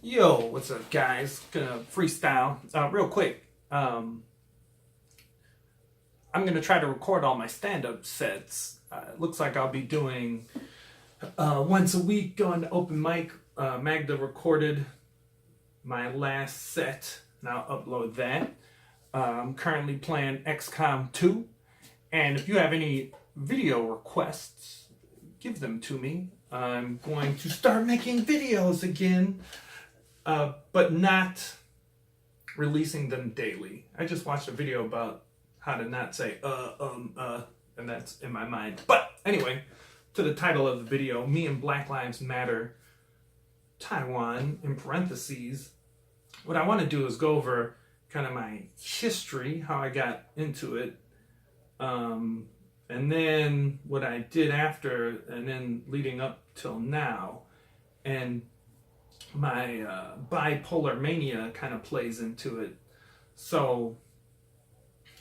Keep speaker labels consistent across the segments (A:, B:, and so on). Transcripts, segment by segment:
A: Yo, what's up, guys? Gonna freestyle real quick. I'm gonna try to record all my stand-up sets. It looks like I'll be doing once a week, going to open mic. Magda recorded my last set, and I'll upload that. I'm currently playing XCOM 2, and if you have any video requests, give them to me. I'm going to start making videos again. But not releasing them daily. I just watched a video about how to not say and that's in my mind. But anyway, to the title of the video, me and Black Lives Matter, Taiwan, in parentheses. What I want to do is go over kind of my history, how I got into it, and then what I did after, and then leading up till now. And my bipolar mania kind of plays into it. So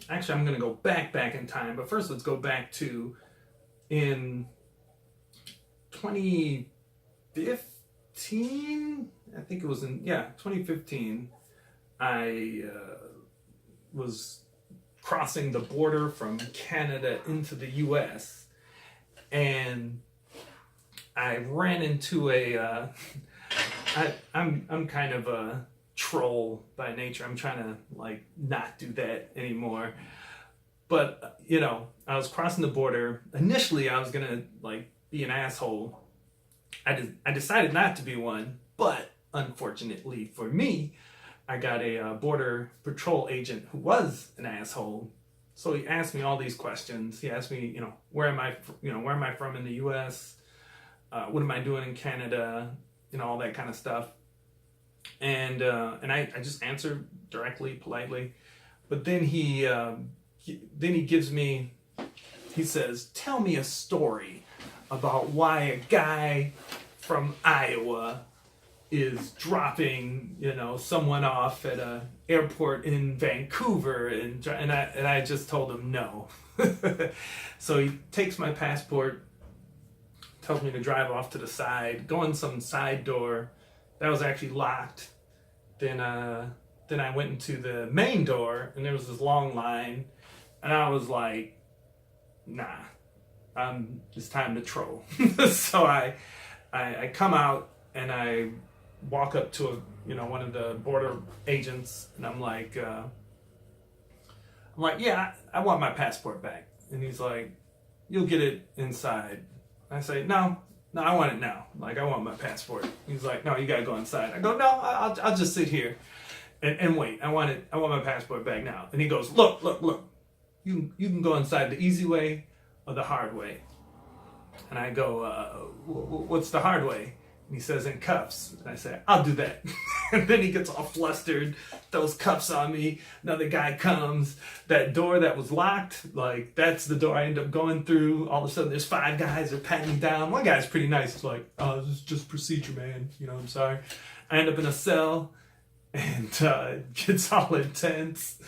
A: actually I'm going to go back in time, but first let's go back to in 2015. I think it was in 2015. I was crossing the border from Canada into the US, and I ran into a I'm kind of a troll by nature. I'm trying to not do that anymore. But I was crossing the border. Initially, I was gonna be an asshole. I decided not to be one, but unfortunately for me, I got a border patrol agent who was an asshole. So he asked me all these questions. He asked me, where am I from in the U.S. What am I doing in Canada? All that kind of stuff. And I just answered directly, politely. But then he gives me, he says, tell me a story about why a guy from Iowa is dropping, someone off at a airport in Vancouver, and I just told him no. So he takes my passport, tells me to drive off to the side, go in some side door that was actually locked. Then I went into the main door, and there was this long line, and I was like, nah, it's time to troll. So I come out, and I walk up to one of the border agents, and I'm like, yeah, I want my passport back. And he's like, you'll get it inside. I say, no, I want it now. I want my passport. He's like, no, you gotta go inside. I go, no, I'll just sit here and wait. I want my passport back now. And he goes, look. You can go inside the easy way or the hard way. And I go, what's the hard way? And he says, in cuffs. And I say, I'll do that. And then he gets all flustered, throws cuffs on me. Another guy comes. That door that was locked, that's the door I end up going through. All of a sudden, there's 5 guys that are patting me down. One guy's pretty nice. He's like, oh, this is just procedure, man. I'm sorry. I end up in a cell, and it gets all intense.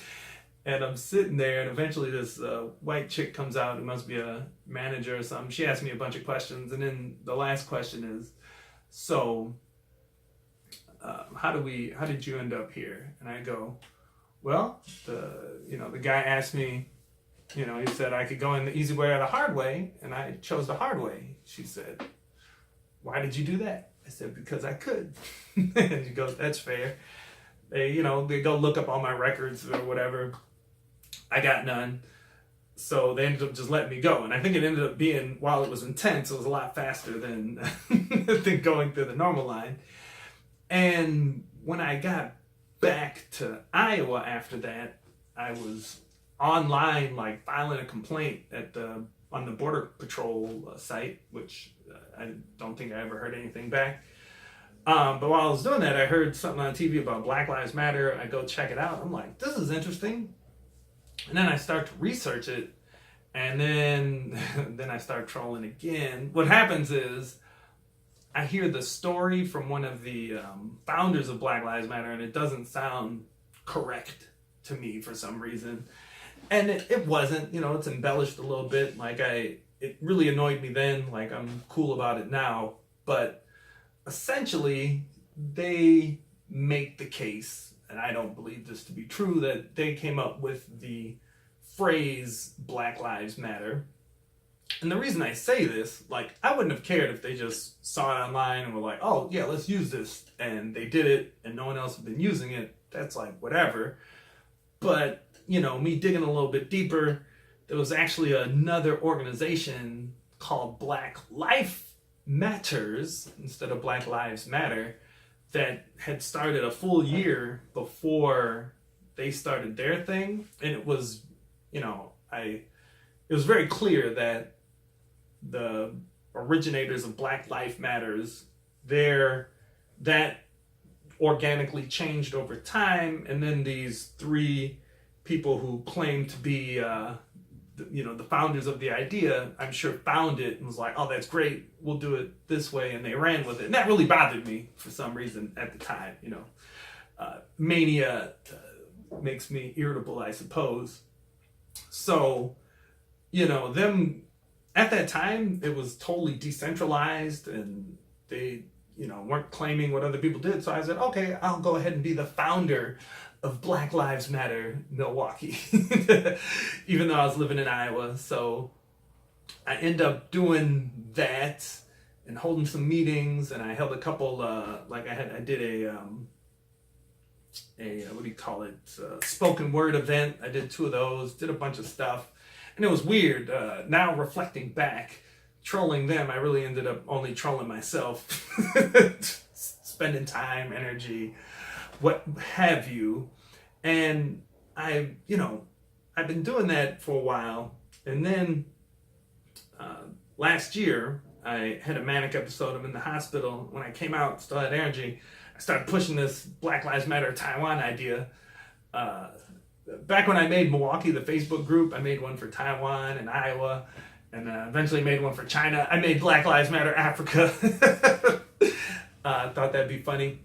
A: And I'm sitting there, and eventually this white chick comes out who must be a manager or something. She asks me a bunch of questions, and then the last question is, so how did you end up here? And I go, well, the guy asked me, he said I could go in the easy way or the hard way, and I chose the hard way. She said, why did you do that? I said, because I could. And she goes, that's fair. They go look up all my records or whatever. I got none. So they ended up just letting me go. And I think it ended up being, while it was intense, it was a lot faster than, than going through the normal line. And when I got back to Iowa after that, I was online, filing a complaint on the Border Patrol site, which I don't think I ever heard anything back. But while I was doing that, I heard something on TV about Black Lives Matter. I go check it out. I'm like, this is interesting. And then I start to research it, and then I start trolling again. What happens is I hear the story from one of the founders of Black Lives Matter, and it doesn't sound correct to me for some reason. And it wasn't, it's embellished a little bit. It really annoyed me then. I'm cool about it now. But essentially, they make the case, and I don't believe this to be true, that they came up with the phrase Black Lives Matter. And the reason I say this, like, I wouldn't have cared if they just saw it online and were like, oh, yeah, let's use this. And they did it, and no one else had been using it. That's like, whatever. But, you know, me digging a little bit deeper, there was actually another organization called Black Life Matters, instead of Black Lives Matter, that had started a full year before they started their thing. And it was, you know, it was very clear that the originators of Black Lives Matters, that organically changed over time, and then these three people who claim to be the founders of the idea, I'm sure found it and was like, oh, that's great, we'll do it this way, and they ran with it. And that really bothered me for some reason at the time. Mania makes me irritable, I suppose. So, them at that time, it was totally decentralized, and they, weren't claiming what other people did. So I said, okay, I'll go ahead and be the founder of Black Lives Matter Milwaukee, even though I was living in Iowa. So I end up doing that and holding some meetings, and I held a couple, I did a what do you call it, spoken word event. I did 2 of those, did a bunch of stuff. And it was weird. Now reflecting back, trolling them, I really ended up only trolling myself. Spending time, energy, what have you. And I've been doing that for a while. And then last year, I had a manic episode. I'm in the hospital. When I came out, still had energy. I started pushing this Black Lives Matter Taiwan idea. Back when I made Milwaukee, the Facebook group, I made one for Taiwan and Iowa, and eventually made one for China. I made Black Lives Matter Africa. Thought that'd be funny.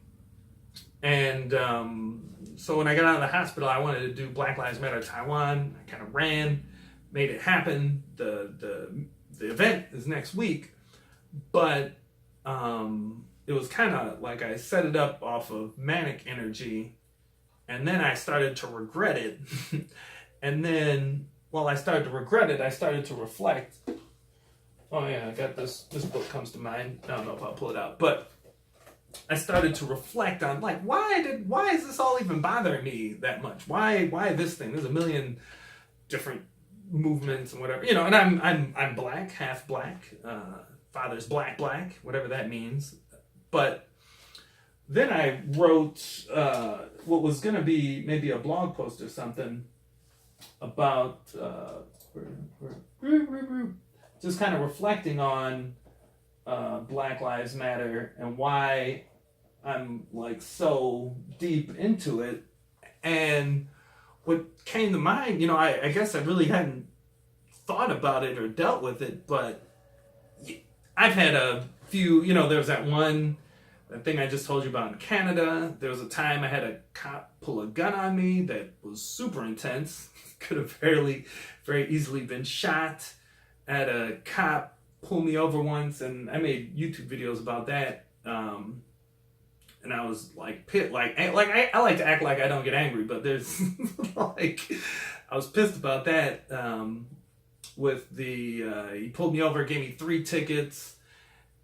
A: And so when I got out of the hospital, I wanted to do Black Lives Matter Taiwan. I kind of ran, made it happen. The event is next week, but it was kind of like I set it up off of manic energy. And then I started to regret it. And then, while I started to regret it, I started to reflect. Oh yeah, I got this book comes to mind. I don't know if I'll pull it out. But I started to reflect on, like, why is this all even bothering me that much? Why this thing? There's a million different movements and whatever. And I'm black, half black. Father's black, whatever that means. But then I wrote what was going to be maybe a blog post or something about just kind of reflecting on Black Lives Matter and why I'm like so deep into it. And what came to mind, I guess I really hadn't thought about it or dealt with it, but I've had a few, there was that thing I just told you about in Canada. There was a time I had a cop pull a gun on me that was super intense. Could have very easily been shot. I had a cop pull me over once, and I made YouTube videos about that. And I was like, I like to act like I don't get angry, but there's I was pissed about that. With he pulled me over, gave me 3 tickets.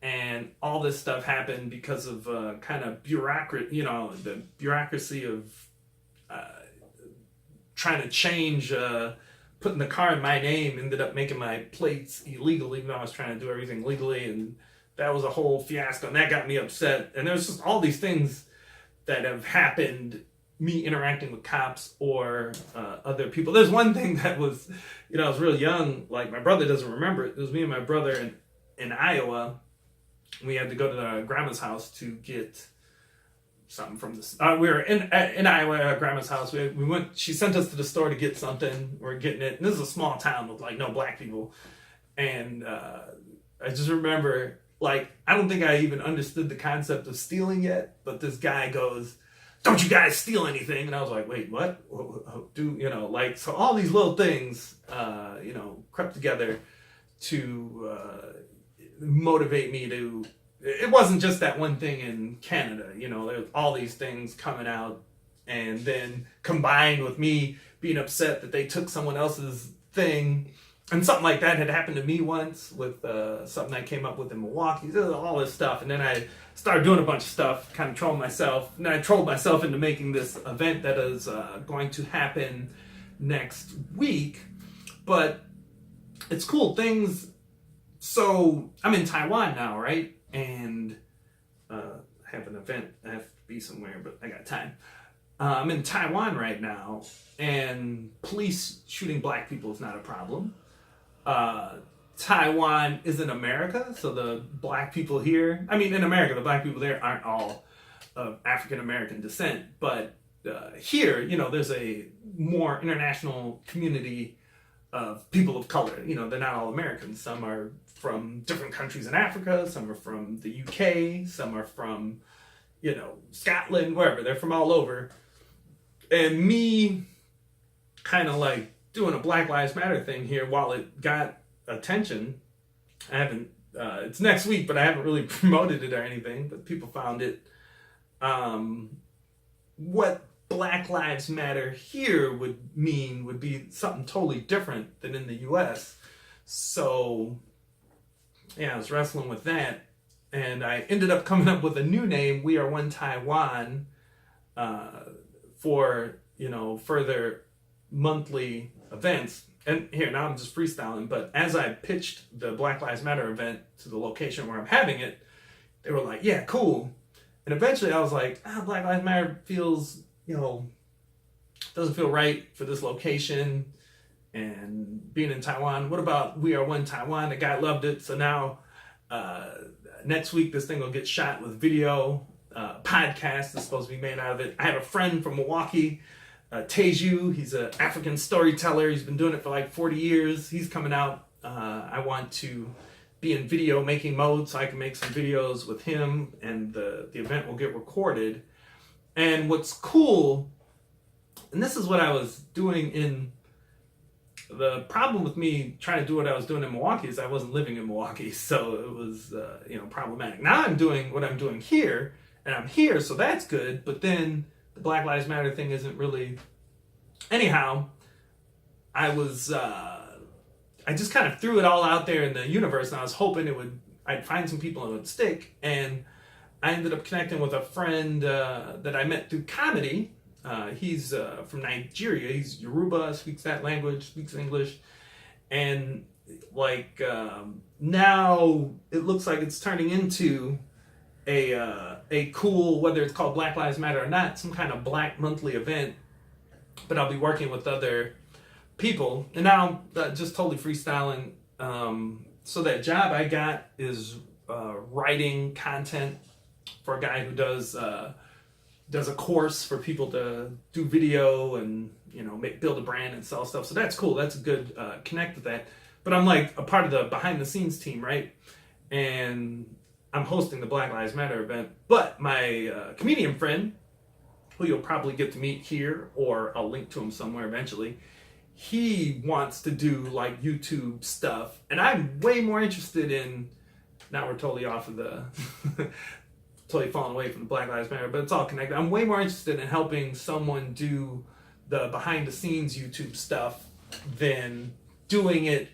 A: And all this stuff happened because of kind of the bureaucracy of trying to change, putting the car in my name, ended up making my plates illegal, even though I was trying to do everything legally. And that was a whole fiasco, and that got me upset. And there's just all these things that have happened, me interacting with cops or other people. There's one thing that was, I was real young, like my brother doesn't remember it. It was me and my brother in Iowa. We had to go to the grandma's house to get something from this. We were in Iowa at grandma's house. We went. She sent us to the store to get something. We're getting it. And this is a small town with like no black people. And I just remember, I don't think I even understood the concept of stealing yet. But this guy goes, "Don't you guys steal anything?" And I was like, "Wait, what? So all these little things, crept together to motivate me to it wasn't just that one thing in Canada. You know, there's all these things coming out, and then combined with me being upset that they took someone else's thing. And something like that had happened to me once with something I came up with in Milwaukee. All this stuff. And then I started doing a bunch of stuff, kind of trolling myself. And then I trolled myself into making this event that is going to happen next week. But it's cool things. So I'm in Taiwan now, right? And I have an event. I have to be somewhere, but I got time. I'm in Taiwan right now. And police shooting black people is not a problem. Taiwan is in America, so the black people here, I mean in America, the black people there aren't all of African American descent, but here, you know, there's a more international community of people of color. You know, they're not all Americans. Some are from different countries in Africa, some are from the UK, some are from, you know, Scotland, wherever. They're from all over. And me kind of like doing a Black Lives Matter thing here, while it got attention, I haven't, it's next week, but I haven't really promoted it or anything, but people found it. What Black Lives Matter here would mean would be something totally different than in the US. So, yeah, I was wrestling with that, and I ended up coming up with a new name, We Are One Taiwan, for, you know, further monthly events. And here, now I'm just freestyling, but as I pitched the Black Lives Matter event to the location where I'm having it, they were like, yeah, cool. And eventually I was like, Black Lives Matter feels, you know, doesn't feel right for this location and being in Taiwan. What about We Are One Taiwan? The guy loved it. So now next week this thing will get shot with video. Podcast is supposed to be made out of it. I have a friend from Milwaukee, Teju. He's an African storyteller. He's been doing it for like 40 years. He's coming out. I want to be in video making mode so I can make some videos with him, and the event will get recorded. And what's cool, and this is what I was doing in, the problem with me trying to do what I was doing in Milwaukee is I wasn't living in Milwaukee, so it was you know, problematic. Now I'm doing what I'm doing here, and I'm here, so that's good, but then the Black Lives Matter thing isn't really. Anyhow, I just kind of threw it all out there in the universe, and I was hoping I'd find some people and it would stick. And I ended up connecting with a friend that I met through comedy. He's from Nigeria. He's Yoruba, speaks that language, speaks English. And like now it looks like it's turning into a cool, whether it's called Black Lives Matter or not, some kind of Black monthly event. But I'll be working with other people. And now just totally freestyling. So that job I got is writing content for a guy who does a course for people to do video and, you know, build a brand and sell stuff. So that's cool. That's a good connect with that. But I'm like a part of the behind the scenes team, right? And I'm hosting the Black Lives Matter event. But my comedian friend, who you'll probably get to meet here, or I'll link to him somewhere eventually, he wants to do like YouTube stuff. And I'm way more interested in, now we're totally off of the, totally falling away from the Black Lives Matter, but it's all connected. I'm way more interested in helping someone do the behind the scenes YouTube stuff than doing it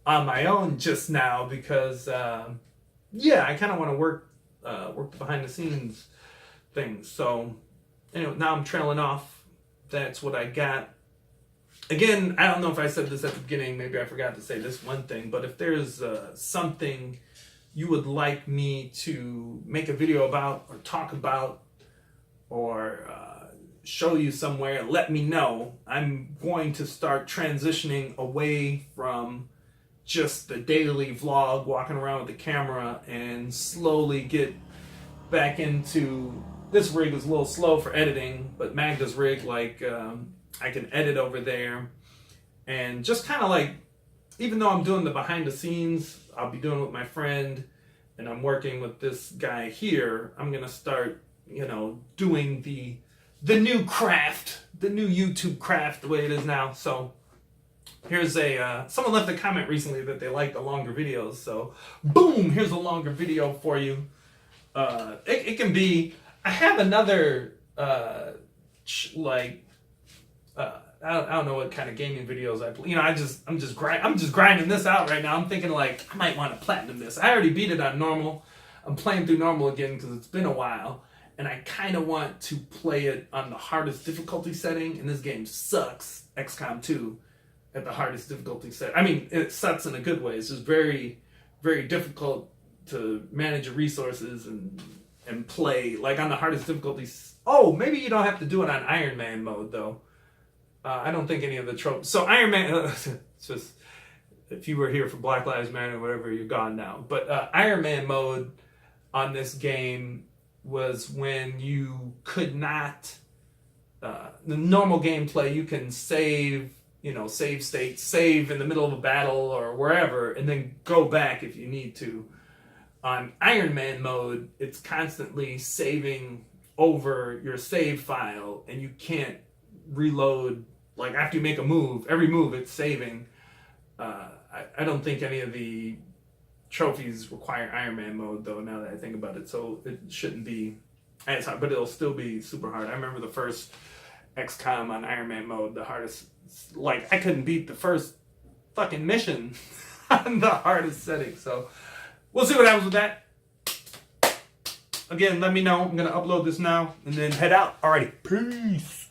A: on my own just now, because yeah, I kind of want to work the behind the scenes things. So anyway, now I'm trailing off. That's what I got. Again, I don't know if I said this at the beginning. Maybe I forgot to say this one thing. But if there's something you would like me to make a video about or talk about or show you somewhere, let me know. I'm going to start transitioning away from just the daily vlog, walking around with the camera, and slowly get back into, this rig is a little slow for editing, but Magda's rig, like, I can edit over there, and just kind of like, even though I'm doing the behind the scenes, I'll be doing it with my friend, and I'm working with this guy here, I'm gonna start, you know, doing the new craft, the new YouTube craft, the way it is now. So here's someone left a comment recently that they like the longer videos, so boom, here's a longer video for you. it can be. I have another I don't know what kind of gaming videos I play. I'm just grinding this out right now. I'm thinking like I might want to platinum this. I already beat it on normal. I'm playing through normal again because it's been a while, and I kind of want to play it on the hardest difficulty setting. And this game sucks, XCOM 2, at the hardest difficulty set. I mean, it sucks in a good way. It's just very, very difficult to manage your resources and play like on the hardest difficulties. Oh, maybe you don't have to do it on Iron Man mode though. I don't think any of the tropes. So Iron Man, it's just if you were here for Black Lives Matter or whatever, you're gone now. But Iron Man mode on this game was when you could not. The normal gameplay, you can save state, save in the middle of a battle or wherever, and then go back if you need to. On Iron Man mode, it's constantly saving over your save file, and you can't reload. Like, after you make a move, every move it's saving. I don't think any of the trophies require Iron Man mode, though, now that I think about it. So it shouldn't be as hard, but it'll still be super hard. I remember the first XCOM on Iron Man mode, the hardest. Like, I couldn't beat the first fucking mission on the hardest setting. So we'll see what happens with that. Again, let me know. I'm going to upload this now and then head out. Alrighty. Peace.